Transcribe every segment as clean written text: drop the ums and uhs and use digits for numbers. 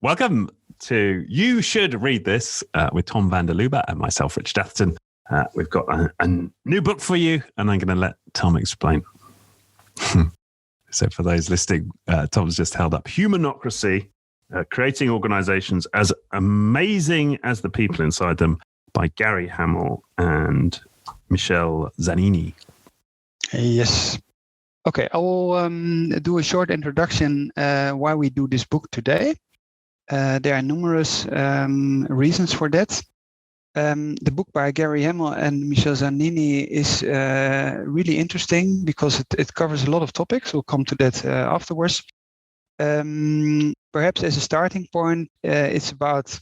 Welcome to You Should Read This with Tom van der Lubbe and myself, Richard Atherton. We've got a new book for you, and I'm going to let Tom explain. So for those listening, Tom's just held up Humanocracy, Creating Organisations as Amazing as the People Inside Them by Gary Hamel and Michele Zanini. Yes. Okay, I will do a short introduction why we do this book today. There are numerous reasons for that. The book by Gary Hamel and Michele Zanini is really interesting because it covers a lot of topics. We'll come to that afterwards. Perhaps as a starting point, it's about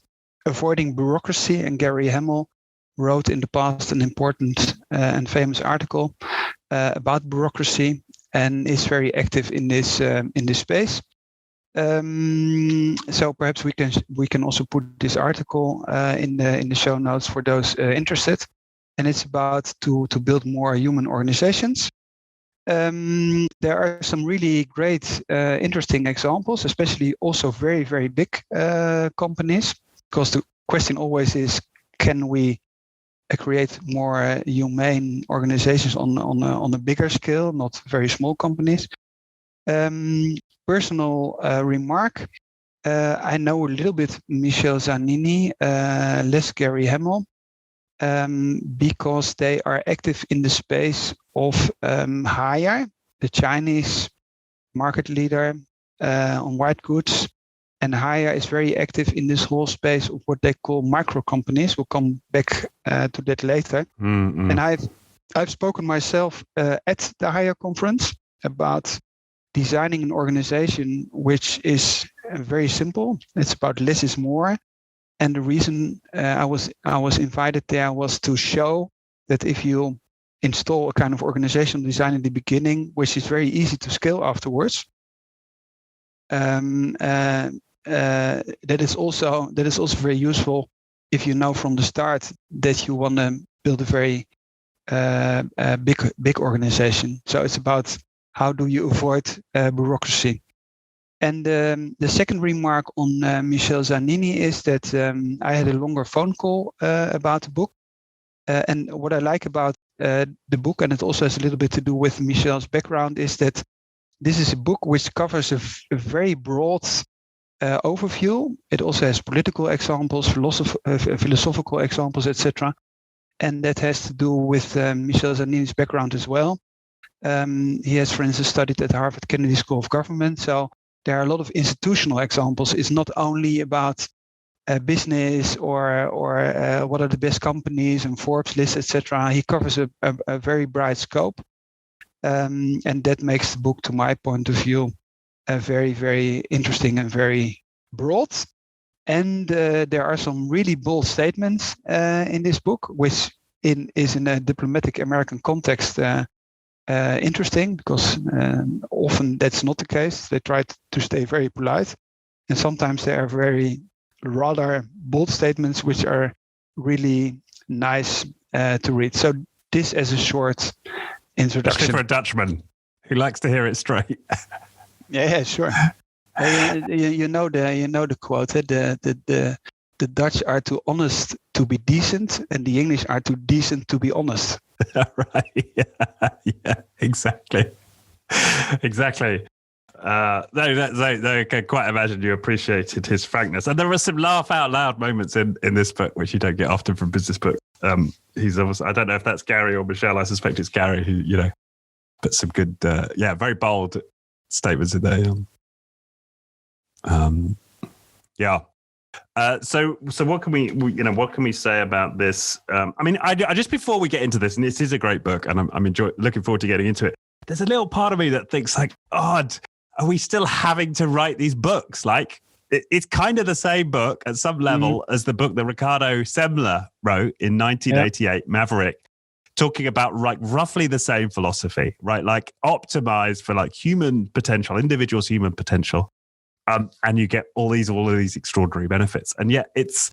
avoiding bureaucracy, and Gary Hamel wrote in the past an important and famous article about bureaucracy and is very active in this space. So perhaps we can also put this article in the show notes for those interested. And it's about to build more human organizations. There are some really great, interesting examples, especially also very, very big companies, because the question always is, can we create more humane organizations on a bigger scale, not very small companies? Personal remark. I know a little bit Michele Zanini, less Gary Hamel, because they are active in the space of Haier, the Chinese market leader on white goods. And Haier is very active in this whole space of what they call micro companies. We'll come back to that later. Mm-hmm. And I've spoken myself at the Haier conference about designing an organization which is very simple. It's about less is more. And the reason I was invited there was to show that if you install a kind of organizational design in the beginning, which is very easy to scale afterwards, that is also very useful if you know from the start that you want to build a very big organization. So it's about how do you avoid bureaucracy? And the second remark on Michele Zanini is that I had a longer phone call about the book. And what I like about the book, and it also has a little bit to do with Michele's background, is that this is a book which covers a very broad overview. It also has political examples, philosophical examples, etc. And that has to do with Michele Zanini's background as well. He has, for instance, studied at Harvard Kennedy School of Government. So there are a lot of institutional examples. It's not only about business or what are the best companies and Forbes lists, etc. He covers a very broad scope. And that makes the book, to my point of view, very, very interesting and very broad. And there are some really bold statements in this book, which is in a diplomatic American context interesting, because often that's not the case. They try to stay very polite, and sometimes there are very rather bold statements which are really nice to read. So this as a short introduction. Especially for a Dutchman who likes to hear it straight. Yeah, sure. You know the quote. The Dutch are too honest to be decent, and the English are too decent to be honest. Right. Yeah, exactly. I can quite imagine you appreciated his frankness. And there were some laugh out loud moments in this book, which you don't get often from business books. He's obviously, I don't know if that's Gary or Michele. I suspect it's Gary who, put some good, very bold statements in there. Yeah. So what can we say about this? I just before we get into this, and this is a great book, and I'm looking forward to getting into it. There's a little part of me that thinks like, are we still having to write these books? Like, it's kind of the same book at some level as the book that Ricardo Semler wrote in 1988, Maverick, talking about roughly the same philosophy, right? Like optimized for like human potential, individuals' human potential. And you get all these extraordinary benefits. And yet it's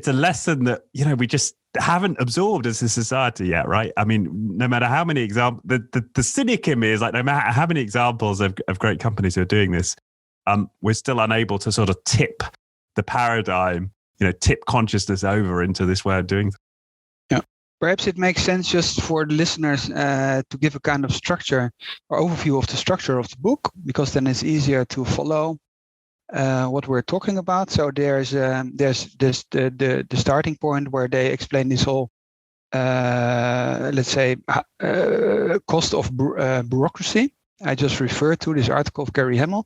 a lesson that, we just haven't absorbed as a society yet, right? I mean, no matter how many examples, the cynic in me is like, no matter how many examples of great companies who are doing this, we're still unable to sort of tip the paradigm, tip consciousness over into this way of doing things. Yeah. Perhaps it makes sense just for the listeners to give a kind of structure or overview of the structure of the book, because then it's easier to follow what we're talking about. So there's the starting point where they explain this whole let's say cost of bureaucracy. I just referred to this article of Gary Hamel.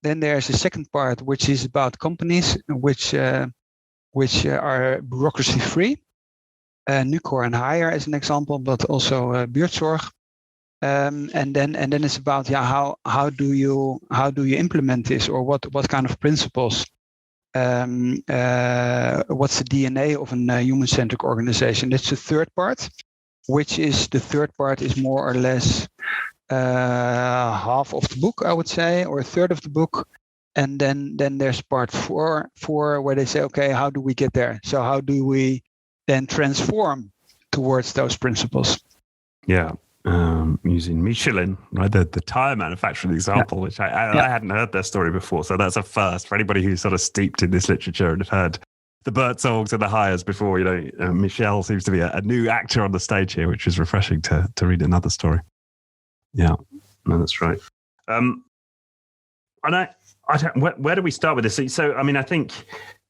Then there's a second part which is about companies which are bureaucracy free. Nucor and Haier as an example, but also buurtzorg. And then it's about how do you implement this, or what kind of principles? What's the DNA of a human-centric organization? That's the third part, the third part is more or less half of the book, I would say, or a third of the book. And then there's part four where they say, okay, how do we get there? So how do we then transform towards those principles? Yeah. Using Michelin, right, the tire manufacturing example, which I hadn't heard their story before. So that's a first for anybody who's sort of steeped in this literature and have heard the buurtzorgs and the Haiers before. Michele seems to be a new actor on the stage here, which is refreshing to read another story. Yeah, no, that's right. And where do we start with this? So, I mean, I think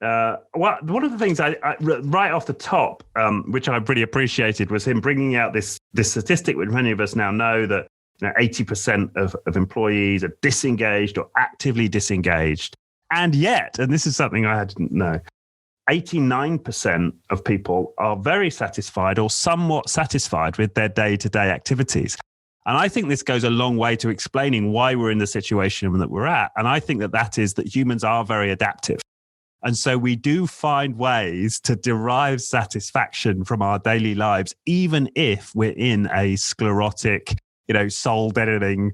one of the things I right off the top, which I really appreciated, was him bringing out this statistic, which many of us now know, that 80% of employees are disengaged or actively disengaged. And yet, and this is something I didn't know, 89% of people are very satisfied or somewhat satisfied with their day-to-day activities. And I think this goes a long way to explaining why we're in the situation that we're at. And I think that is that humans are very adaptive. And so we do find ways to derive satisfaction from our daily lives, even if we're in a sclerotic, soul-deadening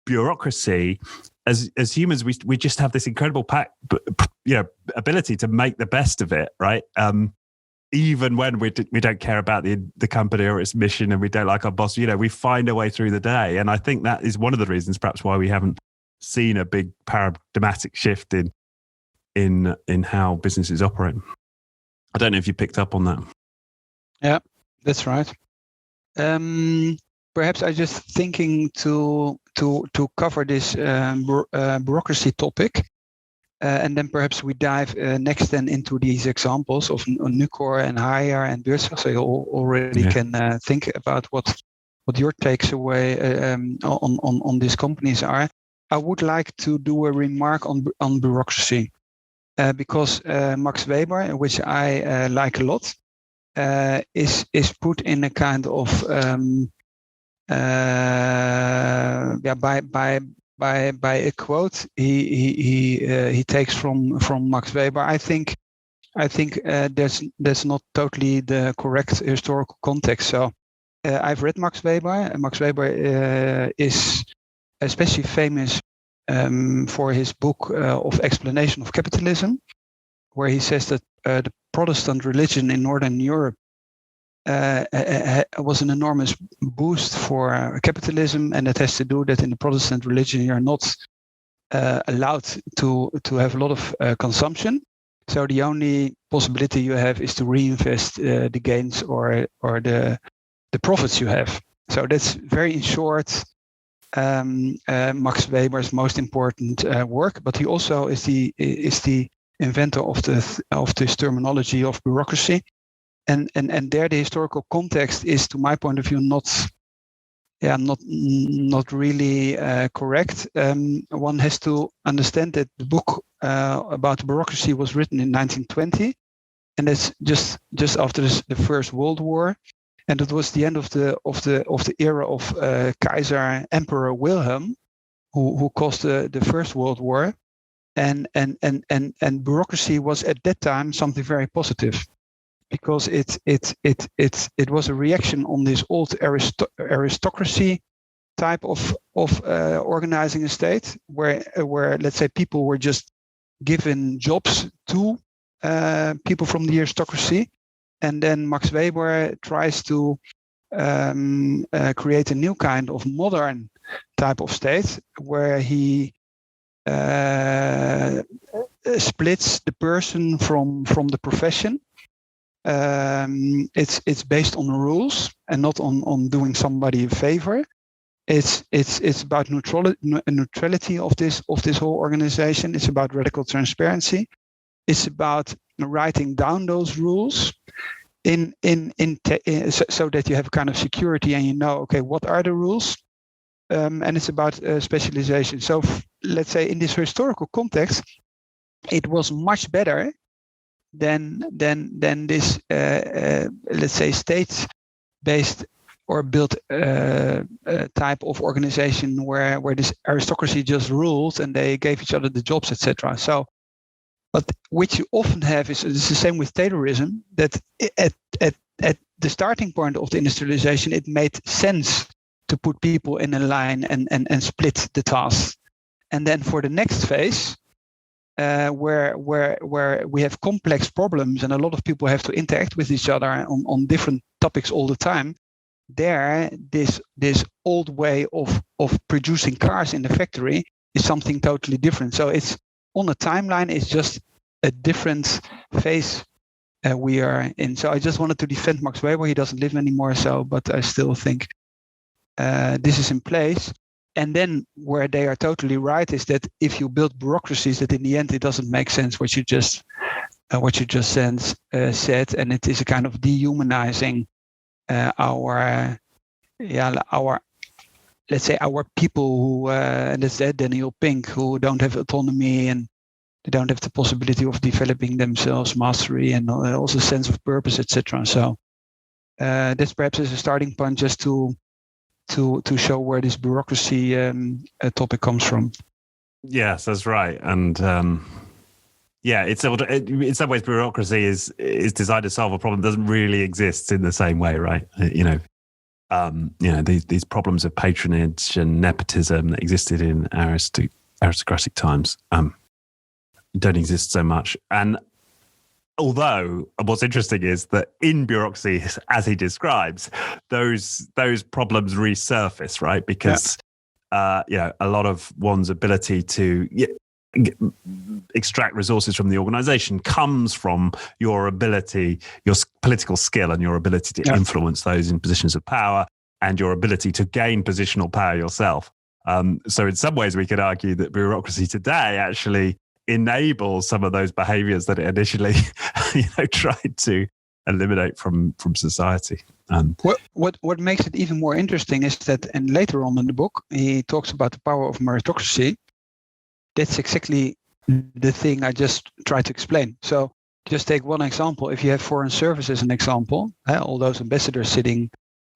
bureaucracy. As humans, we just have this incredible ability to make the best of it, right? Even when we don't care about the company or its mission, and we don't like our boss, we find a way through the day. And I think that is one of the reasons, perhaps, why we haven't seen a big paradigmatic shift in how businesses operate. I don't know if you picked up on that. Yeah, that's right. Perhaps I just thinking to cover this bureaucracy topic. And then perhaps we dive next then into these examples of Nucor and Haier and buurtzorg, so you already can think about what your takes away on these companies are. I would like to do a remark on bureaucracy, because Max Weber, which I like a lot, is put in a kind of by a quote he takes from Max Weber. I think that's not totally the correct historical context. So I've read Max Weber. Max Weber is especially famous for his book of Explanation of Capitalism, where he says that the Protestant religion in Northern Europe was an enormous boost for capitalism, and it has to do that in the Protestant religion you're not allowed to have a lot of consumption. So the only possibility you have is to reinvest the gains or the profits you have. So that's very in short Max Weber's most important work. But he also is the inventor of this terminology of bureaucracy. And there the historical context is, to my point of view, not really correct. One has to understand that the book about bureaucracy was written in 1920, and that's just after the First World War, and it was the end of the era of Kaiser Emperor Wilhelm, who caused the First World War, and bureaucracy was at that time something very positive, because it was a reaction on this old aristocracy type of organizing a state, where let's say people were just given jobs to people from the aristocracy, and then Max Weber tries to create a new kind of modern type of state, where he splits the person from the profession. It's based on rules and not on doing somebody a favor. It's about neutrality of this whole organization. It's about radical transparency. It's about writing down those rules so that you have a kind of security and you know, okay, what are the rules? And it's about specialization. So let's say in this historical context, it was much better than this let's say state-based or built type of organization where this aristocracy just ruled and they gave each other the jobs, etc. So, but which you often have is the same with Taylorism, that at the starting point of the industrialization, it made sense to put people in a line and split the tasks. And then for the next phase, where we have complex problems and a lot of people have to interact with each other on different topics all the time, there this old way of producing cars in the factory is something totally different. So it's on the timeline, it's just a different phase we are in. So I just wanted to defend Max Weber. He doesn't live anymore, but I still think this is in place. And then where they are totally right is that if you build bureaucracies, that in the end it doesn't make sense what you just said, and it is a kind of dehumanizing our let's say our people who and that's Daniel Pink, who don't have autonomy and they don't have the possibility of developing themselves, mastery, and also sense of purpose, etc. So that's perhaps as a starting point, just to show where this bureaucracy topic comes from. Yes, that's right, and it's in some ways bureaucracy is designed to solve a problem that doesn't really exist in the same way, right? These problems of patronage and nepotism that existed in aristocratic times don't exist so much. And although what's interesting is that in bureaucracy, as he describes, those problems resurface, right? Because a lot of one's ability to extract resources from the organization comes from your ability, your political skill, and your ability to influence those in positions of power, and your ability to gain positional power yourself. So in some ways, we could argue that bureaucracy today actually enables some of those behaviors that it initially tried to eliminate from society. What makes it even more interesting is that, and later on in the book, he talks about the power of meritocracy. That's exactly the thing I just tried to explain. So just take one example. If you have foreign service as an example, all those ambassadors sitting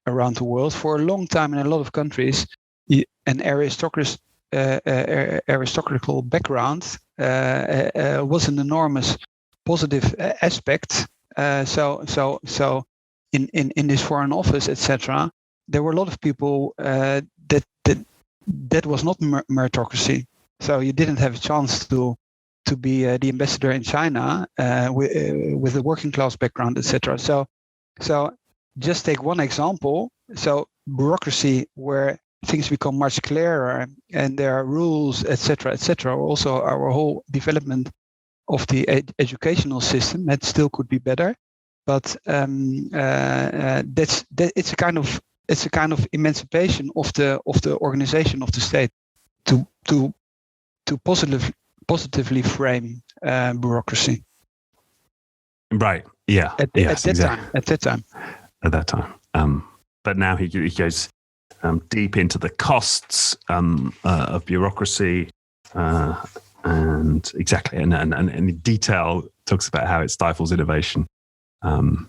around the world, for a long time in a lot of countries, an aristocratical background was an enormous positive aspect. So in this foreign office, etc., there were a lot of people that was not meritocracy. So you didn't have a chance to be the ambassador in China with a working class background, etc. So just take one example. So bureaucracy, where things become much clearer and there are rules, etc., etc. Also, our whole development of the educational system, that still could be better, but it's a kind of emancipation of the organization of the state to positively frame bureaucracy. Right. Yeah. At that time. But now he goes deep into the costs of bureaucracy, and exactly, and in detail talks about how it stifles innovation. And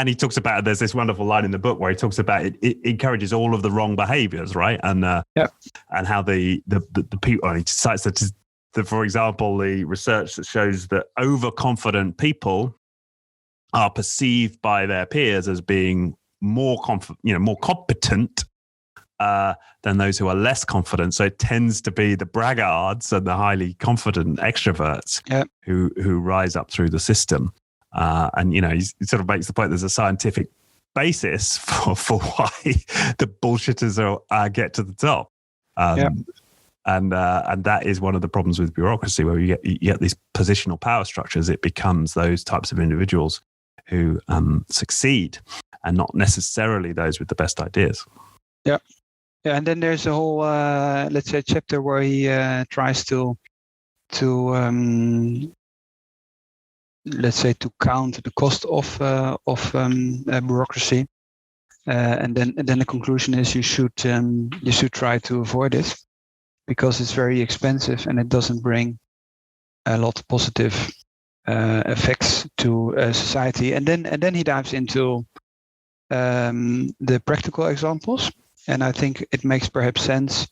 he talks about, there's this wonderful line in the book where he talks about it encourages all of the wrong behaviors, right? And how the people, and he cites that, for example, the research that shows that overconfident people are perceived by their peers as being more competent than those who are less confident. So it tends to be the braggarts and the highly confident extroverts who rise up through the system. And he sort of makes the point there's a scientific basis for why the bullshitters get to the top. And that is one of the problems with bureaucracy, where you get these positional power structures. It becomes those types of individuals who succeed, and not necessarily those with the best ideas. Yeah, and then there's a whole, let's say, chapter where he tries to let's say, to count the cost of bureaucracy, and then the conclusion is you should try to avoid it, because it's very expensive and it doesn't bring a lot of positive effects to society. And then he dives into the practical examples, and I think it makes perhaps sense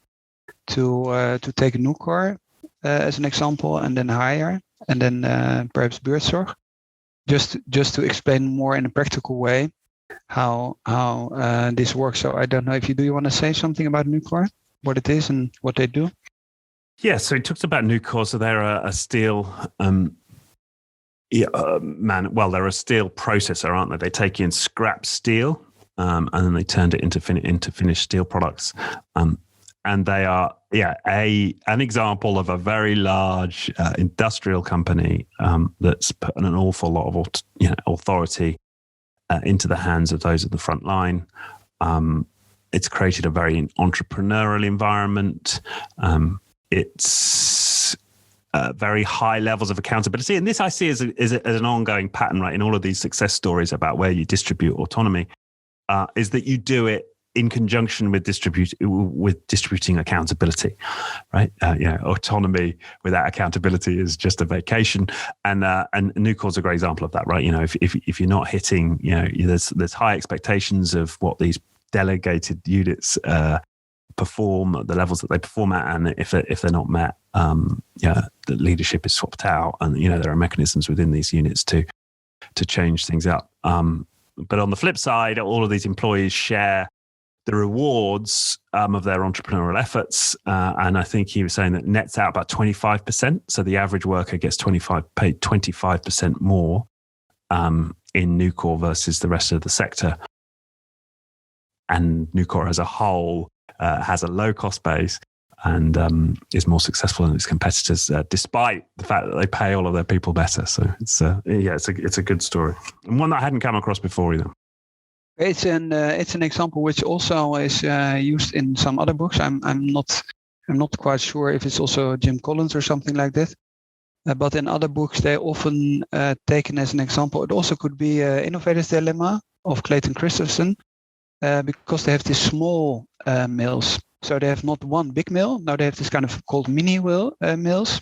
to take Nucor as an example, and then Hire, and then perhaps Buurtzorg, just to explain more in a practical way how this works. So I don't know if do you want to say something about Nucor, what it is and what they do? Yeah, so he talks about Nucor. So they're a steel they're a steel processor, aren't they? They take in scrap steel and then they turned it into finished steel products. And they are, an example of a very large industrial company that's put an awful lot of authority into the hands of those at the front line. It's created a very entrepreneurial environment. It's very high levels of accountability, and this I see as an ongoing pattern, right? In all of these success stories about where you distribute autonomy, is that you do it in conjunction with distributing accountability, right? Autonomy without accountability is just a vacation, and Nucor's a great example of that, right? If you're not hitting, there's high expectations of what these delegated units perform at the levels that they perform at, and if they're not met, the leadership is swapped out, and there are mechanisms within these units to change things up. But on the flip side, all of these employees share the rewards of their entrepreneurial efforts, and I think he was saying that nets out about 25%. So the average worker gets paid 25% more in Nucor versus the rest of the sector. And Nucor as a whole has a low cost base and is more successful than its competitors, despite the fact that they pay all of their people better. So it's a good story, and one that I hadn't come across before either. It's an example which also is used in some other books. I'm not quite sure if it's also Jim Collins or something like that. But in other books, they often taken as an example. It also could be Innovator's Dilemma of Clayton Christensen, because they have these small mills. So they have not one big mill. Now they have this kind of called mini mills.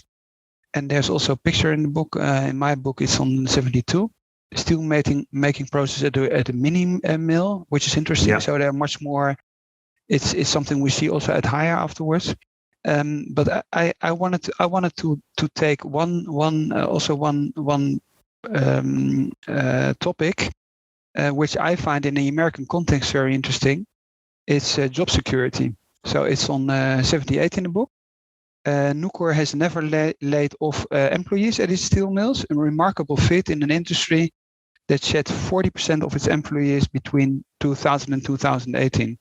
And there's also a picture in the book. In my book, it's on 72. Steel making process at a mini mill, which is interesting. Yeah. So they're much more. It's something we see also at Hire afterwards. But I wanted to take one topic which I find in the American context very interesting. It's job security. So it's on 78 in the book. Nucor has never laid off employees at its steel mills, a remarkable feat in an industry that shed 40% of its employees between 2000 and 2018.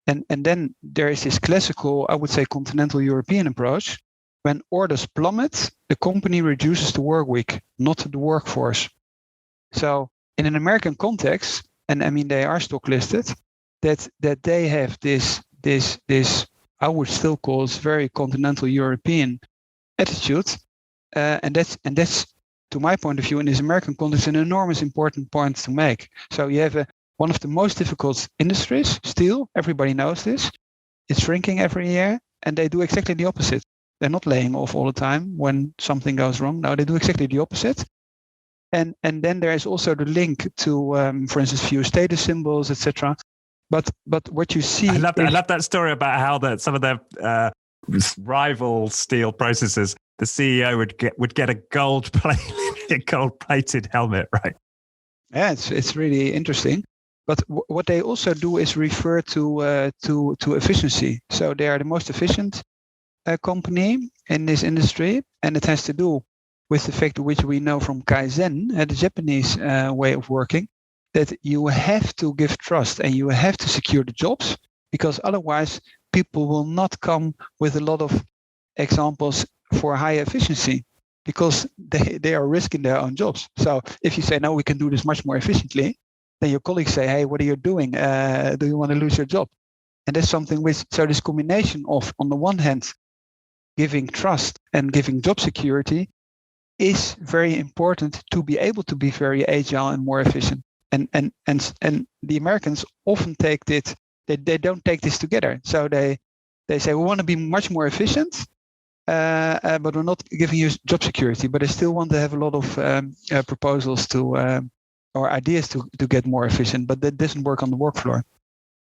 And then there is this classical, I would say, continental European approach. When orders plummet, the company reduces the work week, not the workforce. So in an American context, and I mean they are stock listed, that they have this I would still call it very continental European attitude, and that's to my point of view in this American context an enormous important point to make. So you have one of the most difficult industries, steel. Everybody knows this. It's shrinking every year, and they do exactly the opposite. They're not laying off all the time when something goes wrong. No, they do exactly the opposite. And then there is also the link to, for instance, few status symbols, etc. But what you see, I love that story about how some of their rival steel processors, the CEO would get a gold plated helmet, right? Yeah, it's really interesting. But what they also do is refer to efficiency. So they are the most efficient company in this industry, and it has to do with the fact which we know from Kaizen, the Japanese way of working, that you have to give trust and you have to secure the jobs, because otherwise people will not come with a lot of examples for high efficiency because they are risking their own jobs. So if you say, no, we can do this much more efficiently, then your colleagues say, hey, what are you doing? Do you want to lose your job? And that's something so this combination of, on the one hand, giving trust and giving job security is very important to be able to be very agile and more efficient. And the Americans often take it, they don't take this together. So they say, we want to be much more efficient, but we're not giving you job security, but they still want to have a lot of proposals or ideas to get more efficient, but that doesn't work on the work floor.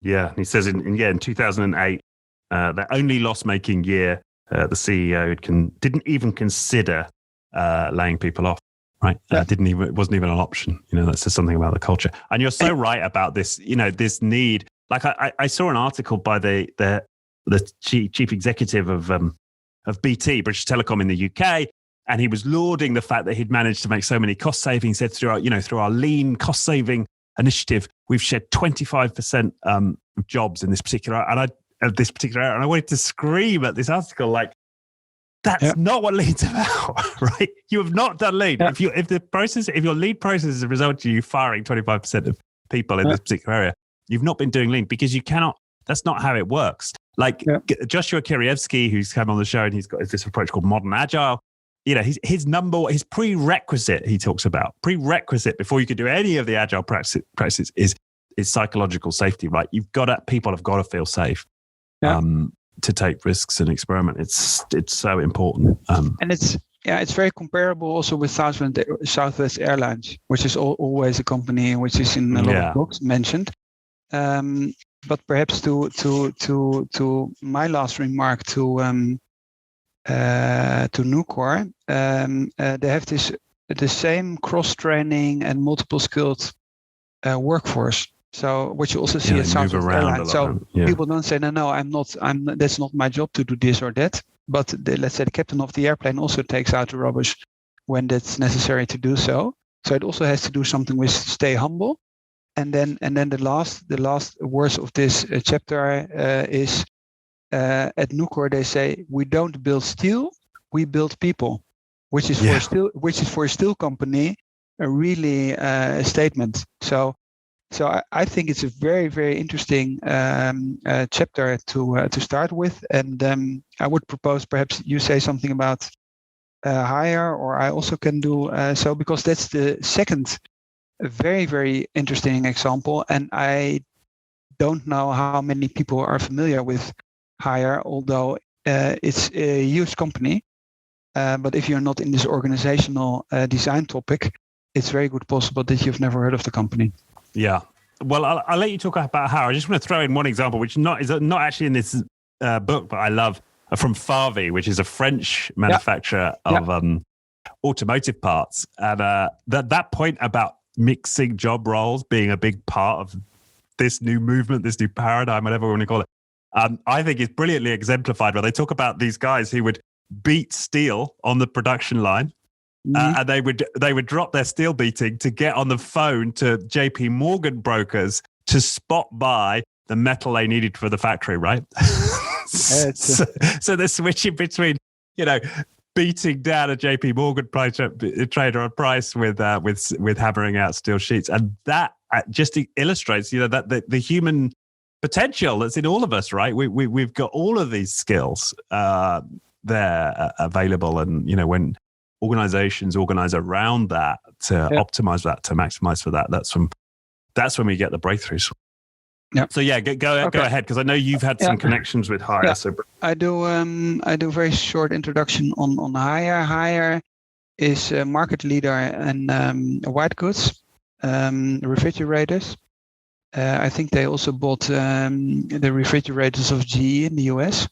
Yeah, he says in 2008, their only loss-making year, the CEO didn't even consider laying people off. Right, Yeah. It wasn't even an option. That says something about the culture. And you're so right about this. This need. Like I saw an article by the chief executive of BT, British Telecom in the UK, and he was lauding the fact that he'd managed to make so many cost savings. He said through our lean cost saving initiative, we've shed 25% of jobs in this particular area. And I wanted to scream at this article like, that's not what lean's about, right? You have not done lean. Yeah. If your lean process has resulted in you firing 25% of people in this particular area, you've not been doing lean because you cannot. That's not how it works. Like Joshua Kirievsky, who's come on the show, and he's got this approach called modern agile. His prerequisite he talks about before you could do any of the agile practices is psychological safety, right? People have got to feel safe. Yeah. To take risks and experiment. It's so important. And it's very comparable also with Southwest Airlines, which is always a company which is in a lot of books mentioned. But perhaps to my last remark to Nucor, they have the same cross training and multiple skilled workforce. So what you also see at Southwest Airlines. So people don't say, no, I'm not. That's not my job to do this or that. But let's say the captain of the airplane also takes out the rubbish when that's necessary to do so. So it also has to do something with stay humble. And then the last words of this chapter is at Nucor they say, we don't build steel, we build people, which is for a steel company a really statement. So I think it's a very, very interesting chapter to start with. And I would propose perhaps you say something about hire, or I also can do so, because that's the second very, very interesting example. And I don't know how many people are familiar with hire, although it's a huge company. But if you're not in this organizational design topic, it's very good possible that you've never heard of the company. Yeah. Well, I'll let you talk about how. I just want to throw in one example, which is not actually in this book, but I love from Farvey, which is a French manufacturer of automotive parts. And that point about mixing job roles being a big part of this new movement, this new paradigm, whatever we want to call it, I think is brilliantly exemplified where they talk about these guys who would beat steel on the production line. And they would drop their steel beating to get on the phone to JP Morgan brokers to spot buy the metal they needed for the factory, right? So they're switching between, beating down a JP Morgan trader on price with hammering out steel sheets, and that just illustrates, that the human potential that's in all of us, right? We've got all of these skills there available, and when organizations organize around that to optimize that, to maximize for that, that's when we get the breakthroughs. Yeah. So go ahead, because I know you've had some connections with hire. Yeah. So I do a very short introduction on hire. Hire is a market leader in white goods, refrigerators. I think they also bought the refrigerators of GE in the US.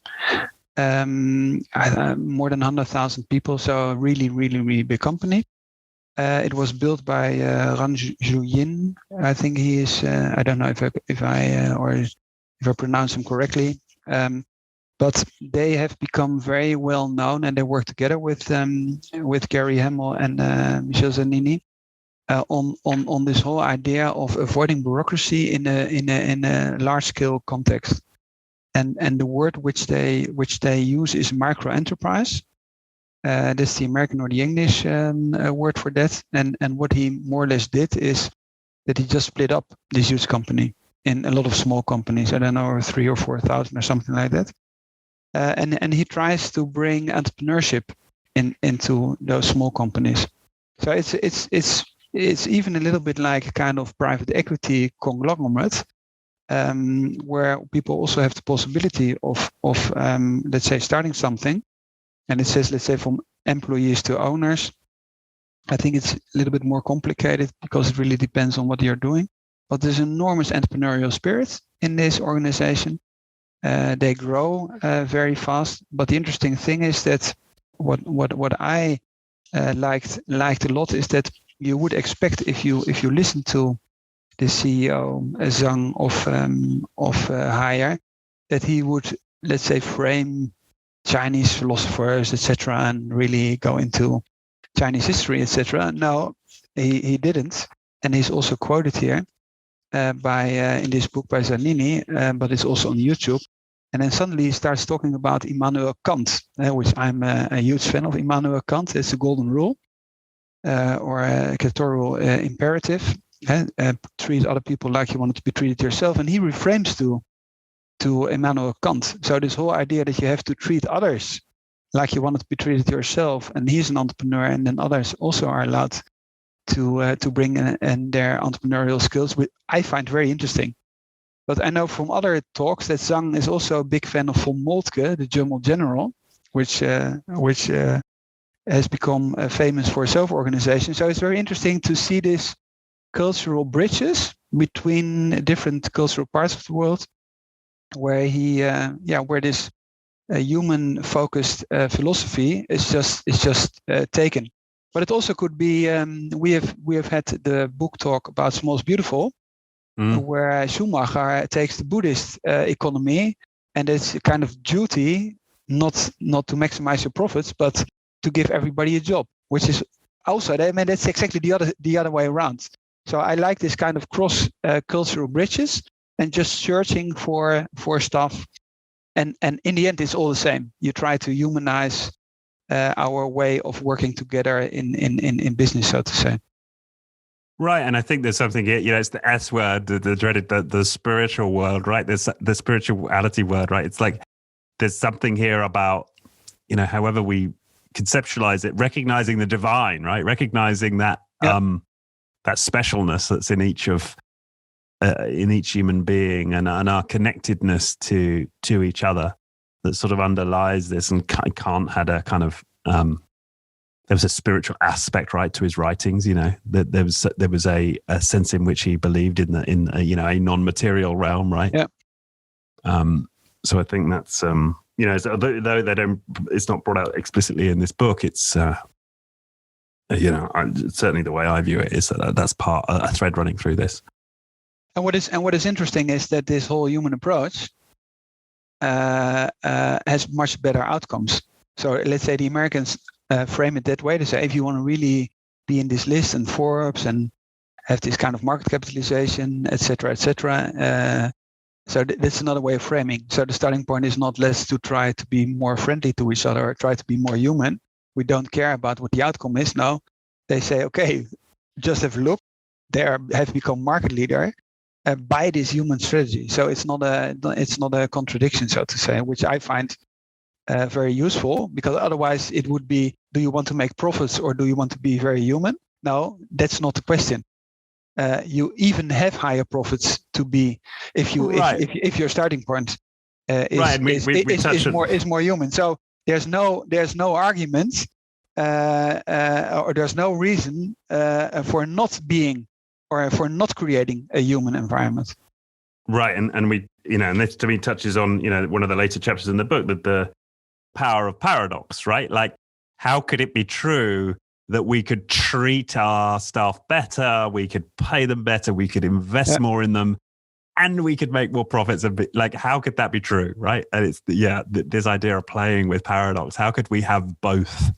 More than 100,000 people, so a really, really, really big company. It was built by Ran Juyin. I think he is. I don't know if I pronounce him correctly. But they have become very well known, and they work together with Gary Hamel and Michele Zanini on this whole idea of avoiding bureaucracy in a large scale context. and the word which they use is micro enterprise. That's the American or the English word for that. And what he more or less did is that he just split up this huge company in a lot of small companies. I don't know, 3,000 or 4,000 or something like that. And he tries to bring entrepreneurship into those small companies. So it's even a little bit like a kind of private equity conglomerate, where people also have the possibility of let's say starting something, and it says, let's say, from employees to owners. I think it's a little bit more complicated because it really depends on what you're doing. But there's enormous entrepreneurial spirit in this organization. They grow very fast. But the interesting thing is that what I liked a lot is that you would expect, if you listen to the CEO Zhang of Haier, that he would, let's say, frame Chinese philosophers, etc., and really go into Chinese history, etc. No, he didn't, and he's also quoted here by in this book by Zanini, but it's also on YouTube. And then suddenly he starts talking about Immanuel Kant, which I'm a huge fan of. Immanuel Kant. It's the golden rule, or a categorical imperative. Treat other people like you want to be treated yourself. And he reframes to Immanuel Kant. So this whole idea that you have to treat others like you want to be treated yourself, and he's an entrepreneur, and then others also are allowed to bring in their entrepreneurial skills, which I find very interesting. But I know from other talks that Zhang is also a big fan of von Moltke, the German general, which has become famous for self-organization. So it's very interesting to see these cultural bridges between different cultural parts of the world, where where this human-focused philosophy is just taken. But it also could be we have had the book talk about Small is Beautiful, where Schumacher takes the Buddhist economy, and it's a kind of duty not to maximize your profits, but to give everybody a job, which is also, I mean, that's exactly the other way around. So I like this kind of cross cultural bridges and just searching for stuff, and in the end it's all the same. You try to humanize our way of working together in business, so to say. Right, and I think there's something here. It's the S word, the dreaded, the spiritual world, right? There's the spirituality word, right? It's like there's something here about, however we conceptualize it, recognizing the divine, right? Recognizing that that specialness that's in each human being, and our connectedness to each other that sort of underlies this. And Kant had a kind of there was a spiritual aspect, right, to his writings. That there was a sense in which he believed in a non-material realm, right? Yeah. So I think that's although they don't, it's not brought out explicitly in this book. It's certainly the way I view it is that that's part a thread running through this. And what is interesting is that this whole human approach has much better outcomes. So let's say the Americans frame it that way. They say, if you want to really be in this list and Forbes and have this kind of market capitalization, etc., so that's another way of framing. So the starting point is not let's to try to be more friendly to each other or try to be more human. We don't care about what the outcome is. No, they say, okay, just have a look. They have become market leader by this human strategy. So it's not a contradiction, so to say, which I find very useful, because otherwise it would be, do you want to make profits or do you want to be very human? No, that's not the question. You even have higher profits to be if your starting point is more human. So there's no argument or there's no reason for not being or for not creating a human environment. Right, and we and this to me touches on one of the later chapters in the book, that the power of paradox, right? Like, how could it be true that we could treat our staff better, we could pay them better, we could invest more in them, and we could make more profits? Like, how could that be true, right? And it's this idea of playing with paradox. How could we have both?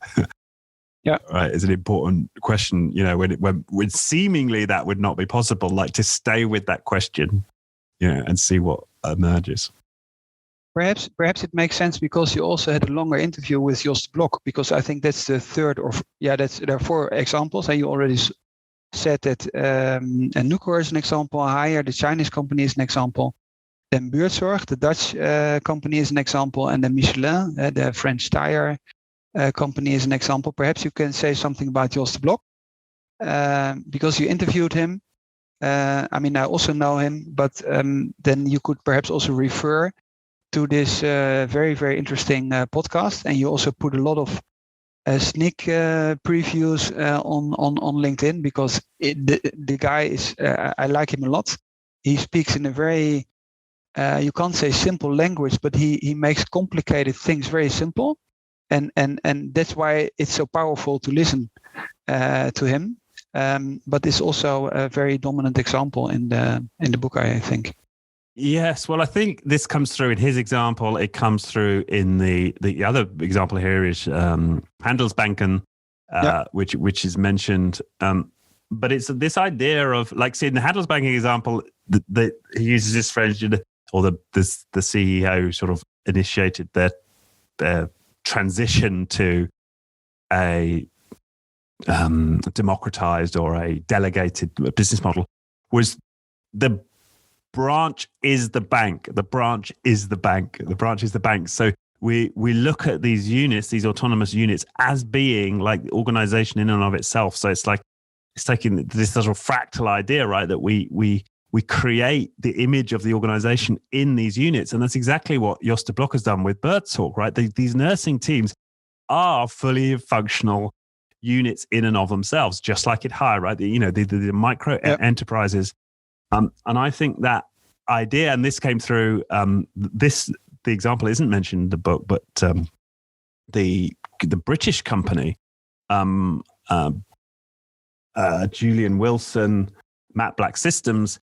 Yeah, right. Is an important question. When seemingly that would not be possible. Like, to stay with that question, and see what emerges. Perhaps it makes sense because you also had a longer interview with Jos de Blok, because I think that's the third there are 4 examples, and you already said that Nucor is an example, Haier, the Chinese company, is an example. Then Buurtzorg, the Dutch company, is an example, and then Michelin, the French tire company, is an example. Perhaps you can say something about Jos de Blok, because you interviewed him. I also know him, but then you could perhaps also refer to this very, very interesting podcast, and you also put a lot of sneak previews on LinkedIn, because the guy is I like him a lot. He speaks in a very you can't say simple language, but he makes complicated things very simple, and that's why it's so powerful to listen to him. But it's also a very dominant example in the book, I think. Yes, well, I think this comes through in his example. It comes through in the other example here is Handelsbanken, which is mentioned. But it's this idea of, like, see, in the Handelsbanken example, he uses this phrase, or the CEO sort of initiated their transition to a democratized or a delegated business model, was the branch is the bank. The branch is the bank. The branch is the bank. So we look at these units, these autonomous units, as being like the organization in and of itself. So it's taking this sort of fractal idea, right? That we create the image of the organization in these units. And that's exactly what Jos de Blok has done with Buurtzorg, right? These nursing teams are fully functional units in and of themselves, just like at Haier, right? The micro enterprises. And I think that idea, and this came through, the example isn't mentioned in the book, but the British company, Julian Wilson, Matt Black Systems,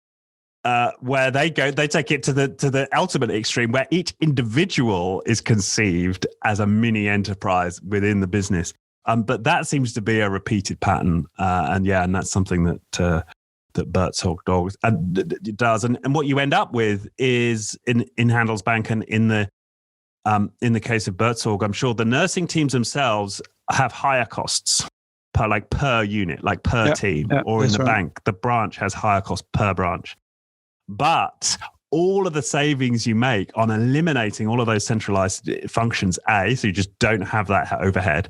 where they take it to the ultimate extreme, where each individual is conceived as a mini enterprise within the business. But that seems to be a repeated pattern, and that's something that Buurtzorg does, and what you end up with is in Handelsbanken, in the case of Buurtzorg, I'm sure the nursing teams themselves have higher costs per unit, like per team, or in the bank, the branch has higher cost per branch. But all of the savings you make on eliminating all of those centralized functions, so you just don't have that overhead,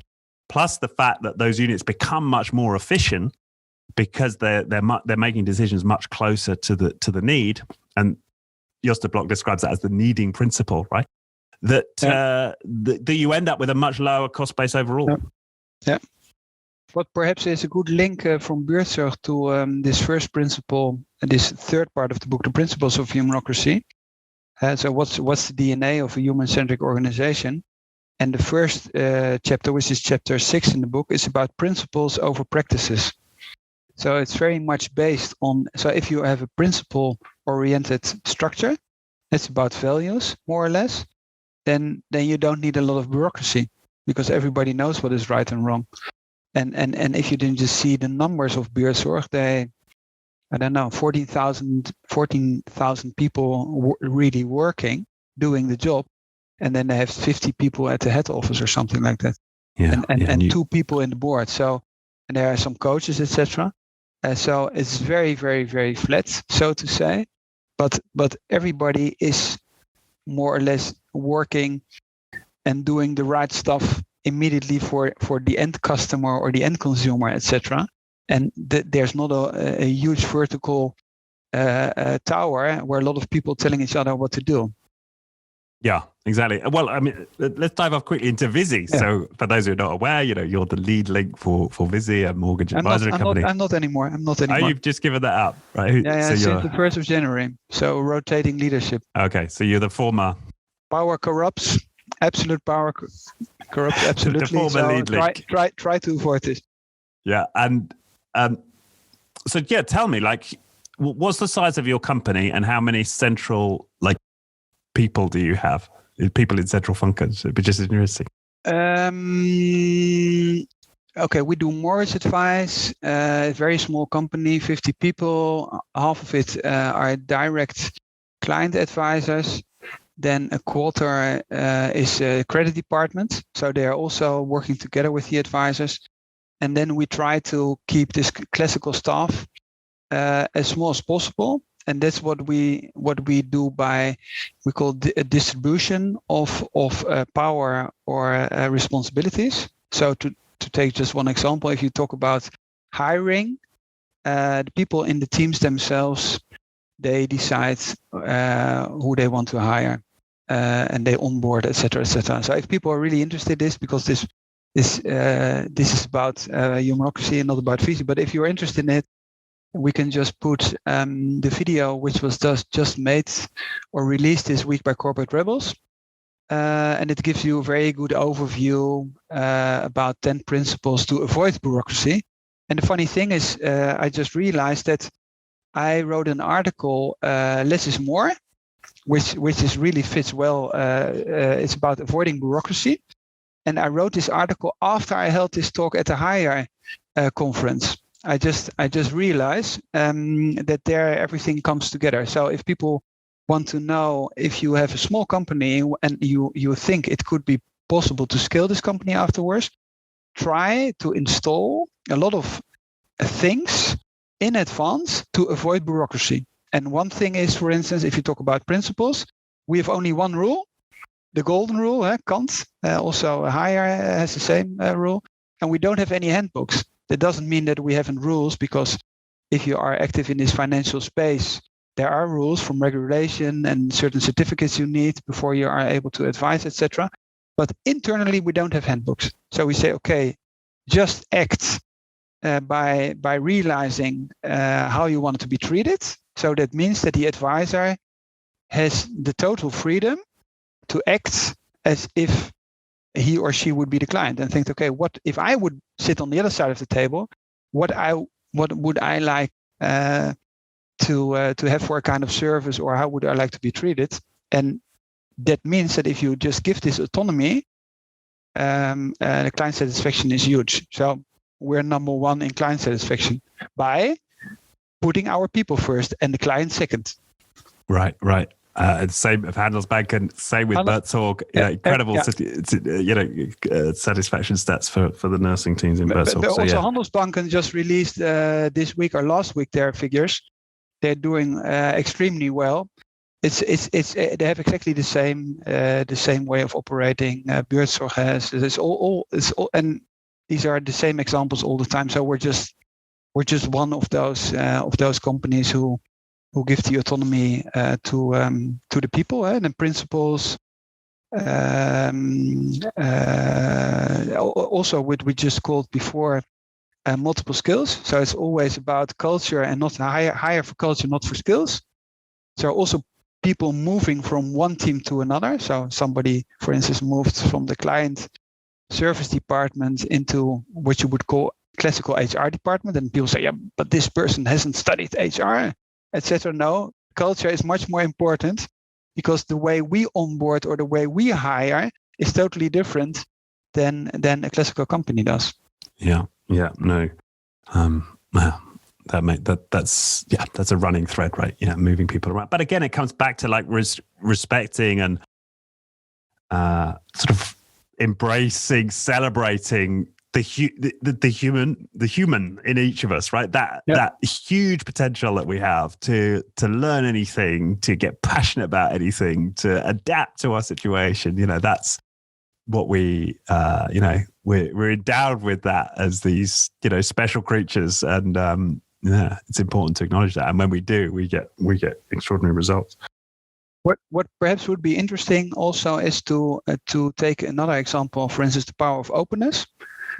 plus the fact that those units become much more efficient because they're making decisions much closer to the need, and Jos de Blok describes that as the needing principle, right? That you end up with a much lower cost base overall. Yeah. What perhaps is a good link from Buurtzorg to this first principle, this third part of the book, the principles of humanocracy. So what's the DNA of a human-centric organization? And the first chapter, which is chapter 6 in the book, is about principles over practices. So it's very much based on, so if you have a principle-oriented structure, it's about values, more or less, then you don't need a lot of bureaucracy, because everybody knows what is right and wrong. And if you didn't just see the numbers of Buurtzorg, they, I don't know, 14,000 people really working, doing the job, and then they have 50 people at the head office or something like that, and 2 people in the board. So, and there are some coaches, etc. So it's very, very, very flat, so to say. But everybody is more or less working and doing the right stuff immediately for the end customer or the end consumer, etc. And there's not a huge vertical tower where a lot of people telling each other what to do. Yeah, exactly. Well, I mean, let's dive off quickly into Visi. Yeah. So for those who are not aware, you're the lead link for Visi, a mortgage advisory company. I'm not anymore. Oh, you've just given that up, right? Yeah, so since the 1st of January. So rotating leadership. Okay, so you're the former... Power corrupts. Absolute power corrupts, absolutely. The former lead link. Try to avoid this. Yeah, and so tell me, what's the size of your company and how many central, people do you have? People in central functions, which is interesting. Okay, we do mortgage advice, a very small company, 50 people. Half of it are direct client advisors. Then a quarter is a credit department. So they are also working together with the advisors. And then we try to keep this classical staff as small as possible. And that's what we do by, we call a distribution of power or responsibilities. So to take just one example, if you talk about hiring, the people in the teams themselves, they decide who they want to hire, and they onboard, etc., etc. So if people are really interested in this, because this is about Humanocracy and not about Visi, but if you're interested in it, we can just put the video, which was just made or released this week by Corporate Rebels. And it gives you a very good overview about 10 principles to avoid bureaucracy. And the funny thing is, I just realized that I wrote an article, Less is More, which is really fits well. It's about avoiding bureaucracy. And I wrote this article after I held this talk at the Hire conference. I just realized that there everything comes together. So if people want to know, if you have a small company and you think it could be possible to scale this company afterwards, try to install a lot of things in advance to avoid bureaucracy. And one thing is, for instance, if you talk about principles, we have only one rule, the golden rule, Kant. Also Hire has the same rule. And we don't have any handbooks. That doesn't mean that we haven't rules, because if you are active in this financial space, there are rules from regulation and certain certificates you need before you are able to advise, etc. But internally, we don't have handbooks. So we say, okay, just act by realizing how you want it to be treated. So that means that the advisor has the total freedom to act as if he or she would be the client, and think, okay, what if I would sit on the other side of the table? What would I like to have for a kind of service, or how would I like to be treated? And that means that if you just give this autonomy, the client satisfaction is huge. So we're number one in client satisfaction by putting our people first and the client second. Right. Same of Handelsbank, and same with Bertzorg. Incredible, satisfaction stats for the nursing teams in Bertzorg. But also Handelsbanken just released this week or last week their figures. They're doing extremely well. It's they have exactly the same way of operating. Bertzorg has. It's all, and these are the same examples all the time. So we're just one of those companies who give the autonomy to the people and the principles. Also, what we just called before, multiple skills. So it's always about culture and not hire for culture, not for skills. So also people moving from one team to another. So somebody, for instance, moved from the client service department into what you would call classical HR department, and people say, yeah, but this person hasn't studied HR, etc. No, culture is much more important, because the way we onboard or the way we hire is totally different than a classical company does. No. That's a running thread, right? Moving people around. But again, it comes back to like respecting and sort of embracing, celebrating the human in each of us, right? That huge potential that we have to learn anything, to get passionate about anything, to adapt to our situation. That's what we're endowed with, that as these special creatures, and it's important to acknowledge that. And when we do, we get extraordinary results. What perhaps would be interesting also is to take another example, for instance, the power of openness.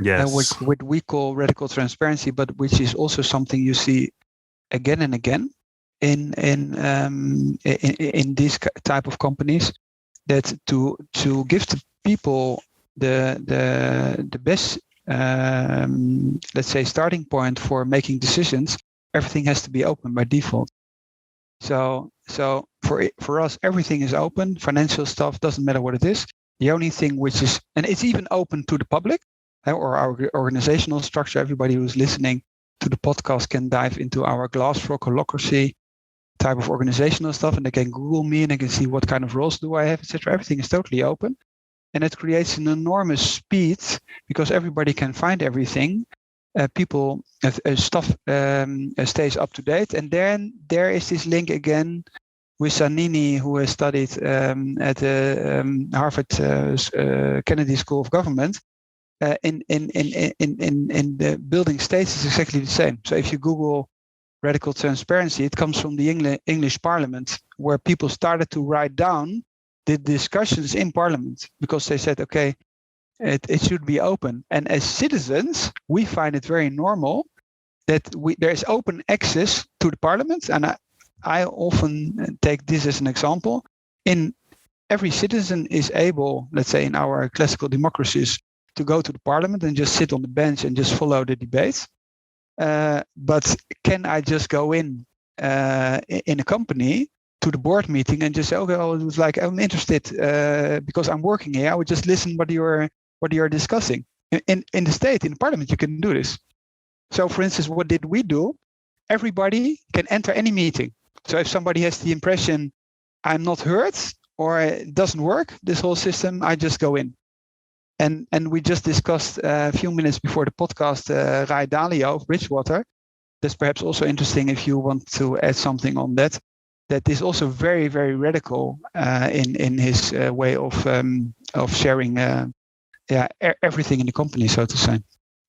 Yes. What we call radical transparency, but which is also something you see again and again in these type of companies, that to give the people the best let's say starting point for making decisions, everything has to be open by default. So for us, everything is open. Financial stuff doesn't matter what it is. The only thing which is, and it's even open to the public, or our organizational structure. Everybody who's listening to the podcast can dive into our Glassrock Holacracy type of organizational stuff, and they can Google me and they can see what kind of roles do I have, etc. Everything is totally open. And it creates an enormous speed because everybody can find everything. People stuff stays up to date. And then there is this link again with Zanini, who has studied at the Harvard Kennedy School of Government. In the building states is exactly the same. So if you Google radical transparency, it comes from the English Parliament, where people started to write down the discussions in Parliament because they said, okay, it should be open. And as citizens, we find it very normal that there is open access to the Parliament. And I often take this as an example. Every citizen is able, let's say in our classical democracies, to go to the Parliament and just sit on the bench and just follow the debates. But can I just go in a company to the board meeting and just say, okay, well, it was like, I'm interested because I'm working here. I would just listen what you're discussing. In the state, in the Parliament, you can do this. So, for instance, what did we do? Everybody can enter any meeting. So if somebody has the impression I'm not heard or it doesn't work, this whole system, I just go in. And we just discussed a few minutes before the podcast, Rai Dalio of Bridgewater. That's perhaps also interesting if you want to add something on that. That is also very, very radical in his way of sharing everything in the company, so to say.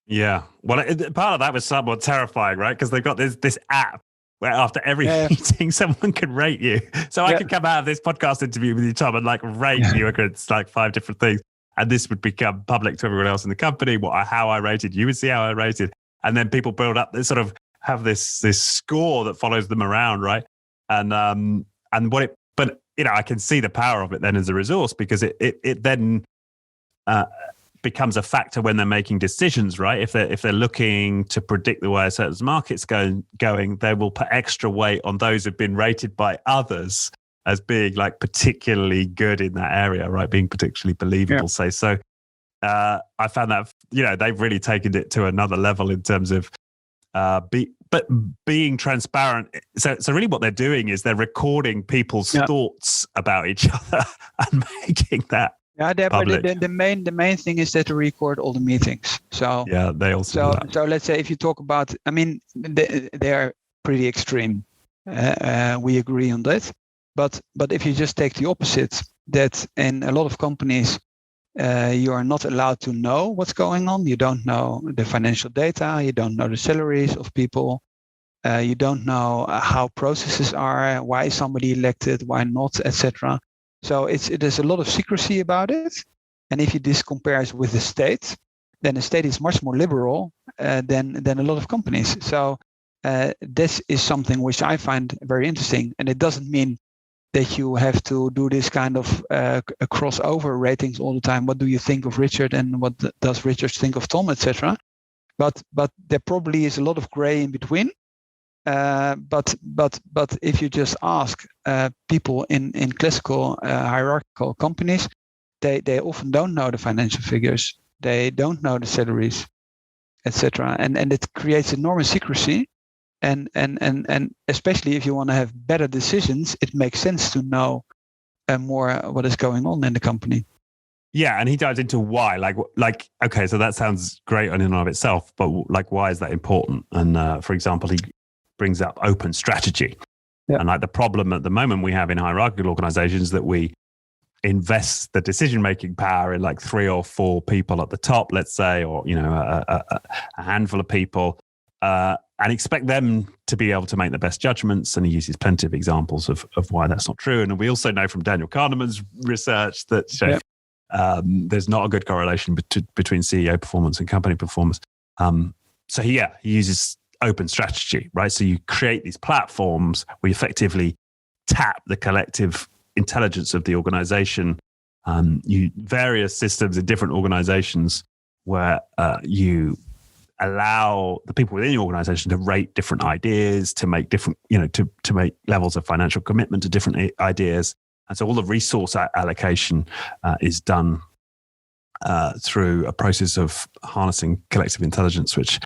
Yeah. Well, part of that was somewhat terrifying, right? Because they've got this app where after every meeting, someone can rate you. So I could come out of this podcast interview with you, Tom, and like rate you against like 5 different things. And this would become public to everyone else in the company, how I rated. You would see how I rated. And then people build up, they sort of have this score that follows them around, right? But I can see the power of it then as a resource because it then becomes a factor when they're making decisions, right? If they're looking to predict the way a certain market's going, they will put extra weight on those who've been rated by others as being like particularly good in that area, right? Being particularly believable, say. So I found that, they've really taken it to another level in terms of being transparent. So really what they're doing is they're recording people's thoughts about each other and making that public. But the main thing is that they record all the meetings. So yeah, they also do that. So let's say if you talk about, they are pretty extreme. We agree on that. But if you just take the opposite, that in a lot of companies, you are not allowed to know what's going on. You don't know the financial data. You don't know the salaries of people. You don't know how processes are, why is somebody elected, why not, etc. So there's a lot of secrecy about it. And if you this compares with the state, then the state is much more liberal than a lot of companies. So this is something which I find very interesting. And it doesn't mean that you have to do this kind of crossover ratings all the time. What do you think of Richard and what does Richard think of Tom, etc. But there probably is a lot of gray in between. But if you just ask people in classical hierarchical companies, they often don't know the financial figures. They don't know the salaries, etc. And it creates enormous secrecy. And especially if you want to have better decisions, it makes sense to know more what is going on in the company. Yeah, and he dives into why. Like okay, so that sounds great in and of itself, but like, why is that important? And for example, he brings up open strategy. Yeah. And like the problem at the moment we have in hierarchical organizations that we invest the decision-making power in like 3 or 4 people at the top, let's say, or a handful of people. And expect them to be able to make the best judgments. And he uses plenty of examples of why that's not true. And we also know from Daniel Kahneman's research that there's not a good correlation between CEO performance and company performance. So he uses open strategy, right? So you create these platforms where you effectively tap the collective intelligence of the organization. Various systems in different organizations where you allow the people within the organization to rate different ideas, to make different, to make levels of financial commitment to different ideas. And so all the resource allocation is done through a process of harnessing collective intelligence, which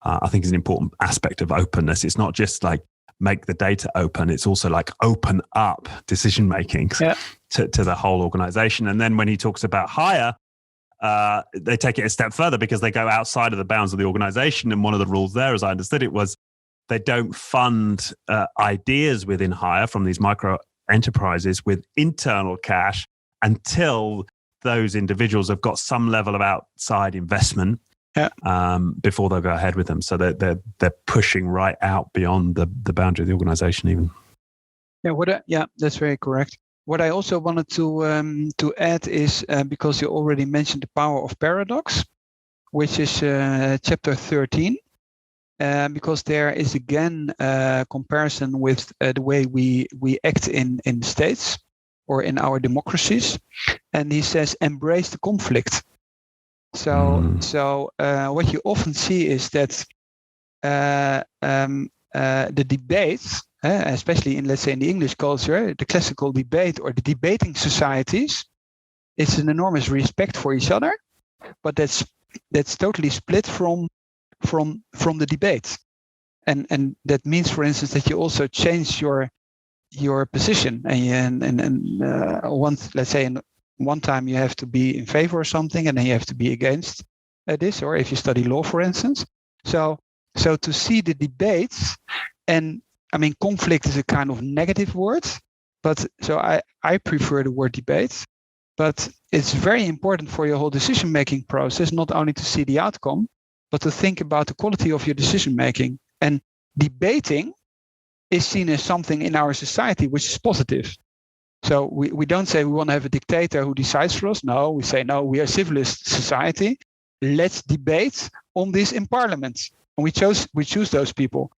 I think is an important aspect of openness. It's not just like make the data open. It's also like open up decision making to the whole organization. And then when he talks about hire, they take it a step further because they go outside of the bounds of the organization. And one of the rules there, as I understood it, was they don't fund ideas within hire from these micro enterprises with internal cash until those individuals have got some level of outside investment before they'll go ahead with them. So they're pushing right out beyond the boundary of the organization even. Yeah, that's very correct. What I also wanted to add is, because you already mentioned the power of paradox, which is chapter 13, because there is again a comparison with the way we act in states or in our democracies. And he says, embrace the conflict. So what you often see is that the debates, especially in, let's say, in the English culture, the classical debate or the debating societies, it's an enormous respect for each other, but that's totally split from the debate, and that means, for instance, that you also change your position, and once, let's say, in one time you have to be in favor of something, and then you have to be against this, or if you study law, for instance. So to see the debates, and I mean, conflict is a kind of negative word, but so I prefer the word debate, but it's very important for your whole decision-making process, not only to see the outcome, but to think about the quality of your decision-making. And debating is seen as something in our society which is positive. So we don't say we want to have a dictator who decides for us. No, we say, no, we are a civilist society. Let's debate on this in parliament. And we choose those people.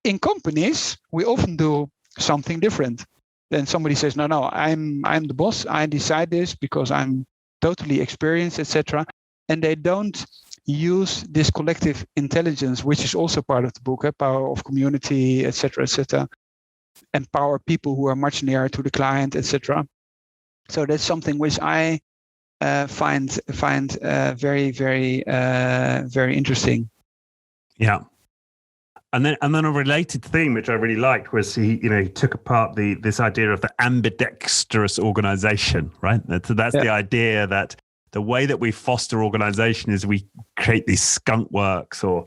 In companies, we often do something different. Then somebody says, no, I'm the boss. I decide this because I'm totally experienced, etc. And they don't use this collective intelligence, which is also part of the book, power of community, etc., empower people who are much nearer to the client, etc. So that's something which I find very, very, very interesting. Yeah. And then a related theme which I really liked was he took apart this idea of the ambidextrous organization, right? That's the idea that the way that we foster organization is we create these skunk works or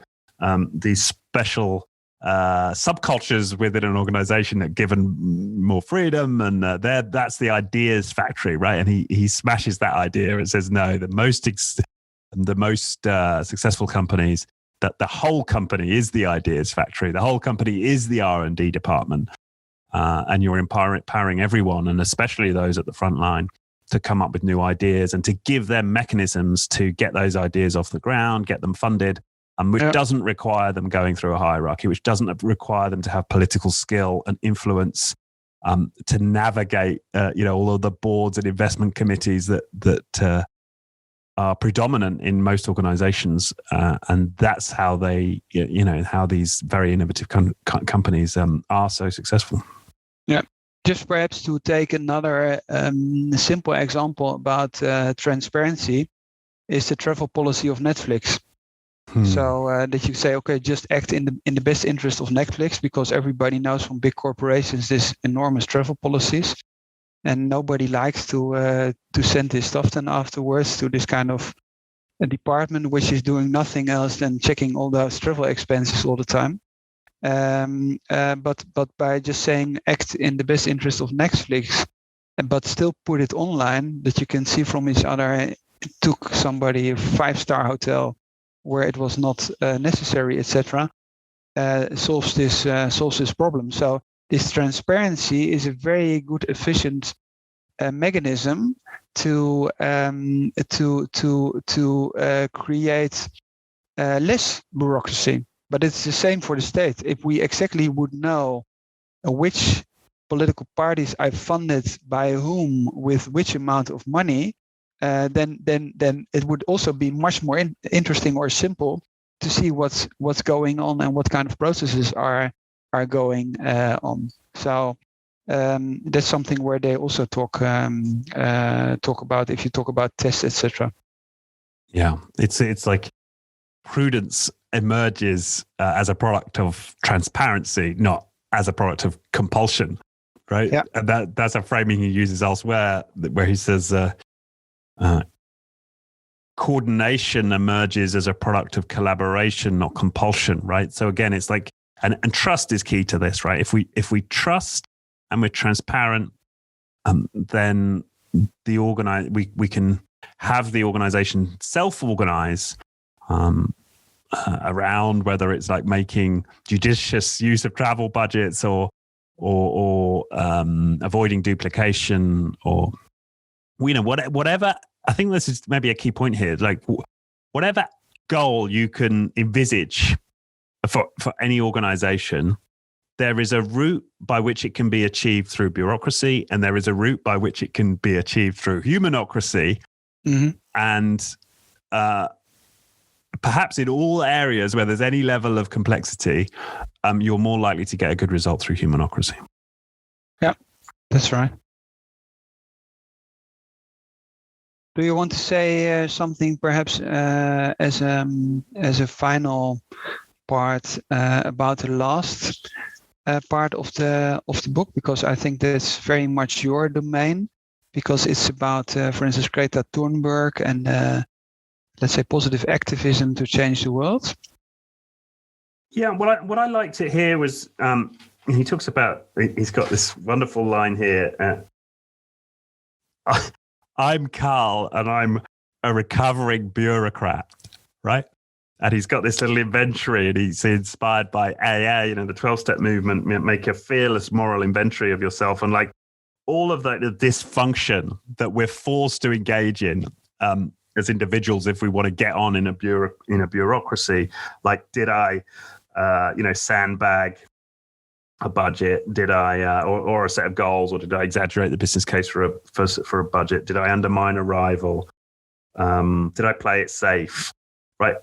these special subcultures within an organization that given more freedom, and that's the ideas factory, right? And he smashes that idea and says, no, the most successful companies, that the whole company is the ideas factory. The whole company is the R&D department. And you're empowering everyone, and especially those at the front line, to come up with new ideas and to give them mechanisms to get those ideas off the ground, get them funded, which doesn't require them going through a hierarchy, which doesn't require them to have political skill and influence to navigate, all of the boards and investment committees that are predominant in most organizations, and that's how they, how these very innovative companies are so successful. Yeah, just perhaps to take another simple example about transparency is the travel policy of Netflix. So that you say, okay, just act in the best interest of Netflix, because everybody knows from big corporations this enormous travel policies. And nobody likes to send this stuff then afterwards to this kind of a department which is doing nothing else than checking all those travel expenses all the time. But by just saying act in the best interest of Netflix, but still put it online, that you can see from each other, it took somebody a 5-star hotel where it was not necessary, etc. Solves this problem. So this transparency is a very good, efficient mechanism to create less bureaucracy. But it's the same for the state. If we exactly would know which political parties are funded by whom with which amount of money, then it would also be much more interesting or simple to see what's going on and what kind of processes are going on. So that's something where they also talk about, if you talk about tests, etc. Yeah, it's like prudence emerges as a product of transparency, not as a product of compulsion, right? Yeah. And that's a framing he uses elsewhere, where he says coordination emerges as a product of collaboration, not compulsion, right? So again, it's like, and trust is key to this, right? If we trust and we're transparent, then we can have the organization self-organize around whether it's like making judicious use of travel budgets or avoiding duplication, or whatever. I think this is maybe a key point here. Like whatever goal you can envisage for any organization, there is a route by which it can be achieved through bureaucracy, and there is a route by which it can be achieved through humanocracy. Mm-hmm. And perhaps in all areas where there's any level of complexity, you're more likely to get a good result through humanocracy. Yeah, that's right. Do you want to say something perhaps as a final part about the last part of the book? Because I think that's very much your domain, because it's about, for instance, Greta Thunberg and let's say positive activism to change the world. Yeah, what I liked it here was he talks about, he's got this wonderful line here. I'm Carl and I'm a recovering bureaucrat, right? And he's got this little inventory, and he's inspired by AA, the 12-step movement, make a fearless moral inventory of yourself. And like all of the dysfunction that we're forced to engage in as individuals, if we want to get on in a bureaucracy, like did I, sandbag a budget? Did I, or a set of goals, or did I exaggerate the business case for a budget? Did I undermine a rival? Did I play it safe? Right.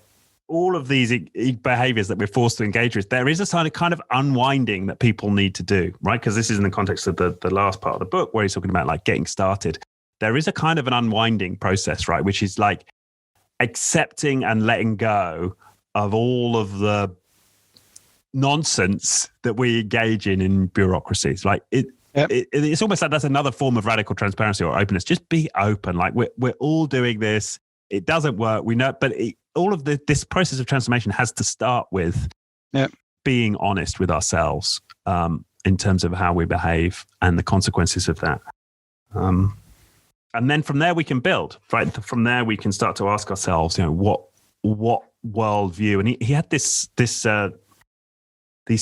All of these behaviors that we're forced to engage with, there is a kind of unwinding that people need to do, right? Because this is in the context of the last part of the book where he's talking about like getting started. There is a kind of an unwinding process, right? Which is like accepting and letting go of all of the nonsense that we engage in bureaucracies. Like it's almost like that's another form of radical transparency or openness. Just be open. Like we're all doing this. It doesn't work. We know, but all of this process of transformation has to start with being honest with ourselves in terms of how we behave and the consequences of that. And then from there we can build, right? From there we can start to ask ourselves, what worldview? And he had these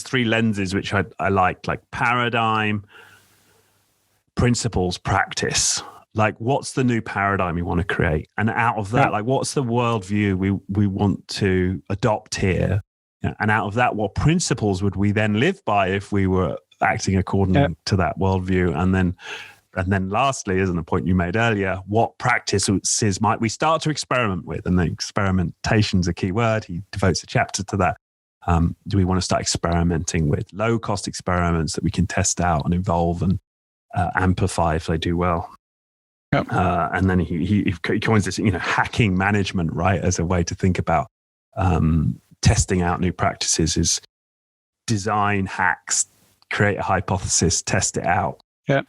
three lenses which I liked, like paradigm, principles, practice. Like, what's the new paradigm we want to create? And out of that, like, what's the worldview we want to adopt here? And out of that, what principles would we then live by if we were acting according to that worldview? And then lastly, isn't the point you made earlier, what practices might we start to experiment with? And the experimentation's a key word. He devotes a chapter to that. Do we want to start experimenting with low-cost experiments that we can test out and evolve and amplify if they do well? Yep. And then he coins this, hacking management, right, as a way to think about testing out new practices. Is design hacks, create a hypothesis, test it out. Yeah.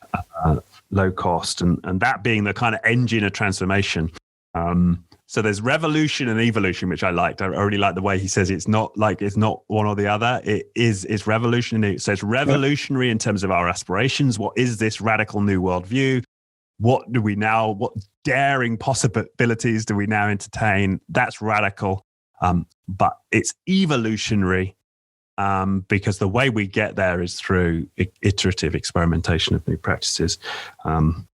Low cost, and that being the kind of engine of transformation. So there's revolution and evolution, which I liked. I really like the way he says it's not one or the other. It's revolutionary. So it's revolutionary in terms of our aspirations. What is this radical new worldview? What daring possibilities do we now entertain? That's radical. But it's evolutionary because the way we get there is through iterative experimentation of new practices. And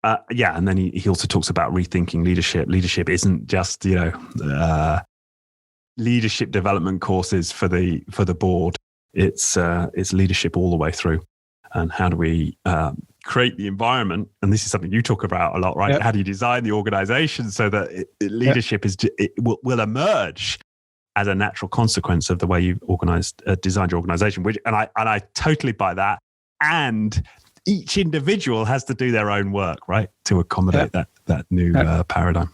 then he also talks about rethinking leadership. Leadership isn't just leadership development courses for the board. It's leadership all the way through. And how do we create the environment? And this is something you talk about a lot, right? Yep. How do you design the organization so that leadership will emerge as a natural consequence of the way you've designed your organization? And I totally buy that. And each individual has to do their own work, right, to accommodate that new paradigm.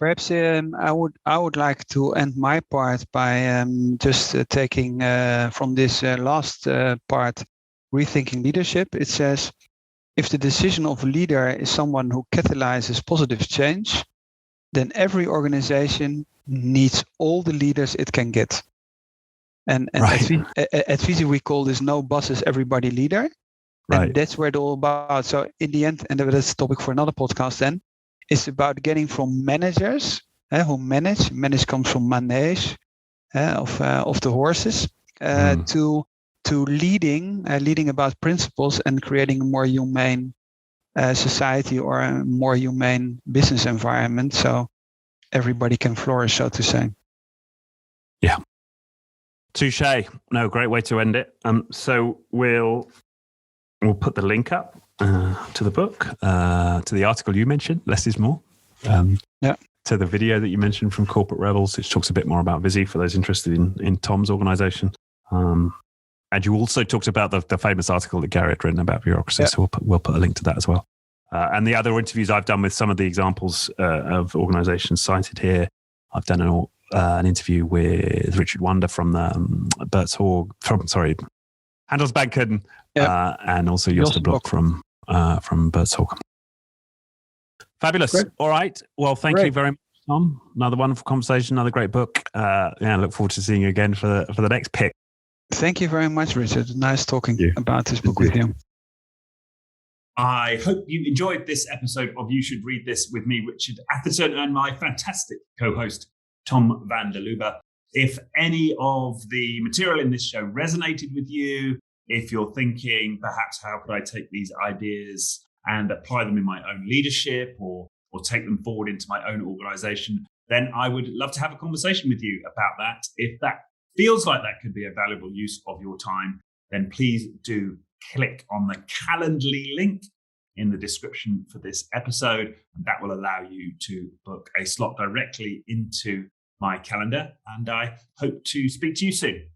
Perhaps I would like to end my part by just taking from this last part, rethinking leadership. It says, if the decision of a leader is someone who catalyzes positive change, then every organization needs all the leaders it can get. And Right. at Visi, we call this no bosses, everybody leader. Right. And that's where it's all about. So in the end, and that's a topic for another podcast then, it's about getting from managers who manage comes from manage, of the horses, to leading about principles and creating a more humane society or a more humane business environment, so everybody can flourish, so to say. Yeah. Touche. No, great way to end it. So we'll put the link up to the book, to the article you mentioned, Less is More. To the video that you mentioned from Corporate Rebels, which talks a bit more about Visi for those interested in Tom's organization. And you also talked about the famous article that Gary had written about bureaucracy. So we'll put a link to that as well. And the other interviews I've done with some of the examples of organizations cited here. I've done an interview with Richard Wonder from Handelsbanken, and also Josta Blok from Bertshorg. Fabulous. Great. All right. Well, thank you very much, Tom. Another wonderful conversation, another great book. Look forward to seeing you again for the next pick. Thank you very much, Richard. Nice talking about this book with you. I hope you enjoyed this episode of You Should Read This with me, Richard Atherton, and my fantastic co-host, Tom van der Lubbe. If any of the material in this show resonated with you, if you're thinking, perhaps, how could I take these ideas and apply them in my own leadership or take them forward into my own organization, then I would love to have a conversation with you about that. If that feels like that could be a valuable use of your time, then please do click on the Calendly link in the description for this episode, and that will allow you to book a slot directly into my calendar. And I hope to speak to you soon.